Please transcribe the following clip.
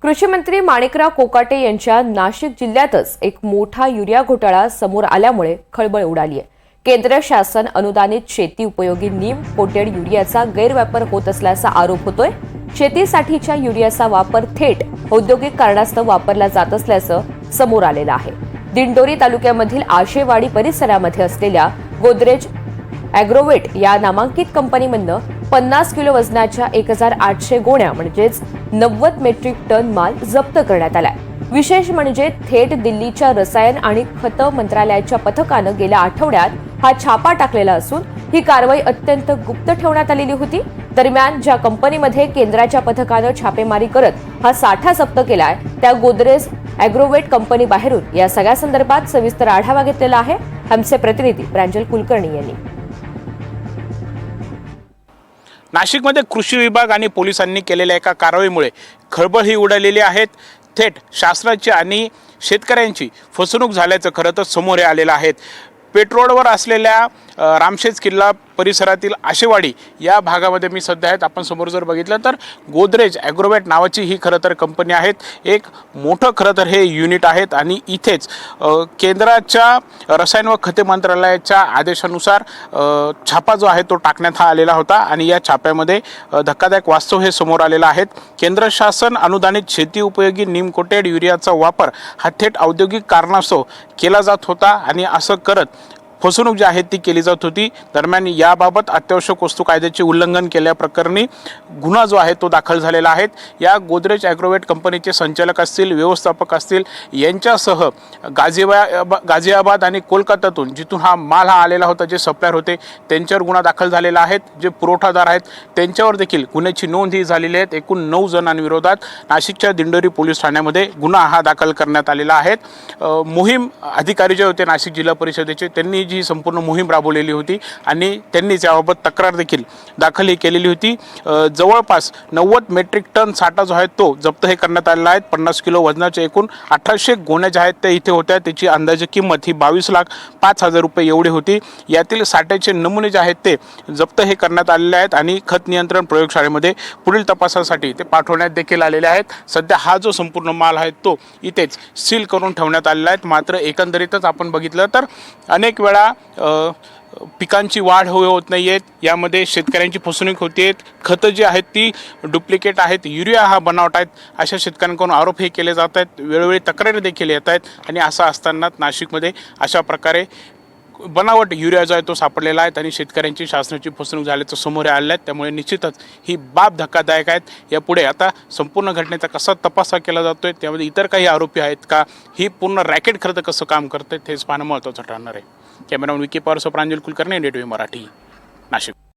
कृषी मंत्री माणिकराव कोकाटे यांच्या नाशिक जिल्ह्यातच एक मोठा युरिया घोटाळा समोर आल्यामुळे खळबळ उडाली आहे। केंद्र शासन अनुदानित शेती उपयोगी नीम कोटेड युरियाचा गैरवापर होत असल्याचा आरोप होतोय। शेतीसाठीच्या युरियाचा वापर थेट औद्योगिक कारणास्तव वापरला जात असल्याचं समोर आलेलं आहे। दिंडोरी तालुक्यामधील आशेवाडी परिसरामध्ये असलेल्या गोदरेज ॲग्रोवेट या नामांकित कंपनीमधनं 50 किलो वजनाच्या 1800 गोण्या म्हणजेच 90 मेट्रिक टन माल जप्त करण्यात आलाय। विशेष म्हणजे थेट दिल्लीच्या रसायन आणि खत मंत्रालयाच्या पथकानं गेल्या आठवड्यात हा छापा टाकलेला असून ही कारवाई अत्यंत गुप्त ठेवण्यात आलेली होती। दरम्यान ज्या कंपनीमध्ये केंद्राच्या पथकानं छापेमारी करत हा साठा जप्त केलाय त्या गोदरेज ॲग्रोवेट कंपनी बाहेरून या सगळ्या संदर्भात सविस्तर आढावा घेतलेला आहे आमचे प्रतिनिधी प्रांजल कुलकर्णी यांनी। नाशिकमध्ये कृषी विभाग आणि पोलिसांनी केलेल्या एका कारवाईमुळे खळबळ ही उडालेली आहे। थेट शासनाची आणि शेतकऱ्यांची फसवणूक झाल्याचं खरं तर समोर आलेलं आहे। पेट्रोलवर असलेल्या रामशेज किल्ला परिसरातील आशेवाडी या भागामध्ये मी सध्या आहेत। आपण समोर जर बघितलं तर गोदरेज ॲग्रोवेट नावाची ही खरं तर कंपनी आहे। एक मोठं खरं तर हे युनिट आहेत आणि इथेच केंद्राच्या रसायन व खते मंत्रालयाच्या आदेशानुसार छापा जो आहे तो टाकण्यात आलेला होता आणि या छाप्यामध्ये धक्कादायक वास्तव हे समोर आलेलं आहे। केंद्र शासन अनुदानित शेती उपयोगी नीम कोटेड युरियाचा वापर हा थेट औद्योगिक कारणास्तव केला जात होता आणि असं करत फसवणूक जी आहे ती केली जात होती। दरम्यान याबाबत अत्यावश्यक वस्तू कायद्याचे उल्लंघन केल्याप्रकरणी गुन्हा जो आहे तो दाखल झालेला आहे। या गोदरेज ॲग्रोवेट कंपनीचे संचालक असतील, व्यवस्थापक असतील यांच्यासह गाझियाबाद आणि कोलकात्यातून जिथून हा माल हा आलेला होता, जे सप्लायर होते त्यांच्यावर गुन्हा दाखल झालेला आहे। जे पुरवठादार आहेत त्यांच्यावर देखील गुन्ह्याची नोंद ही झालेली आहे। एकूण 9 जणांविरोधात नाशिकच्या दिंडोरी पोलीस ठाण्यामध्ये गुन्हा हा दाखल करण्यात आलेला आहे। मोहीम अधिकारी जे होते नाशिक जिल्हा परिषदेचे त्यांनी जी संपूर्ण मोहीम राबवलेली होती आणि त्यांनीच याबाबत तक्रार देखील दाखल केलेली होती। जवळपास 90 मेट्रिक टन साठा जो आहे तो जप्त हे करण्यात आलेला आहे। 50 किलो वजनाचे एकूण 1800 गोण्या ज्या आहेत त्या इथे होत्या। त्याची अंदाजे किंमत ही 22,05,000 रुपये एवढी होती। यातील साठ्याचे नमुने जे आहेत ते जप्त हे करण्यात आलेले आहेत आणि खत नियंत्रण प्रयोगशाळेमध्ये पुढील तपासासाठी ते पाठवण्यात देखील आलेले आहेत। सध्या हा जो संपूर्ण माल आहे तो इथेच सील करून ठेवण्यात आलेला आहे। मात्र एकंदरीतच आपण बघितलं तर अनेक वेळा पिकांची वाढ होत नाही आहेत, यामध्ये शेतकऱ्यांची फसवणूक होते। खतं जी आहेत ती डुप्लिकेट आहेत, युरिया हा बनावट आहेत, अशा शेतकऱ्यांकडून आरोप हे केले जात आहेत। वेळोवेळी तक्रारी देखील येत आहेत आणि असं असताना नाशिकमध्ये अशा प्रकारे बनावट युरिया जो आहे तो सापडलेला आहे आणि शेतकऱ्यांची शासनाची फसवणूक झाल्याचं समोर आलेलं आहे। त्यामुळे निश्चितच ही बाब धक्कादायक आहेत। यापुढे आता संपूर्ण घटनेचा कसा तपास केला जातोय, त्यामध्ये इतर काही आरोपी आहेत का, ही पूर्ण रॅकेट खरं तर कसं काम करते हेच पाहणं महत्त्वाचं ठरणार आहे। कॅमेरामन विकी पवारसह प्रांजल कुलकर्णी, NDTV मराठी, नाशिक।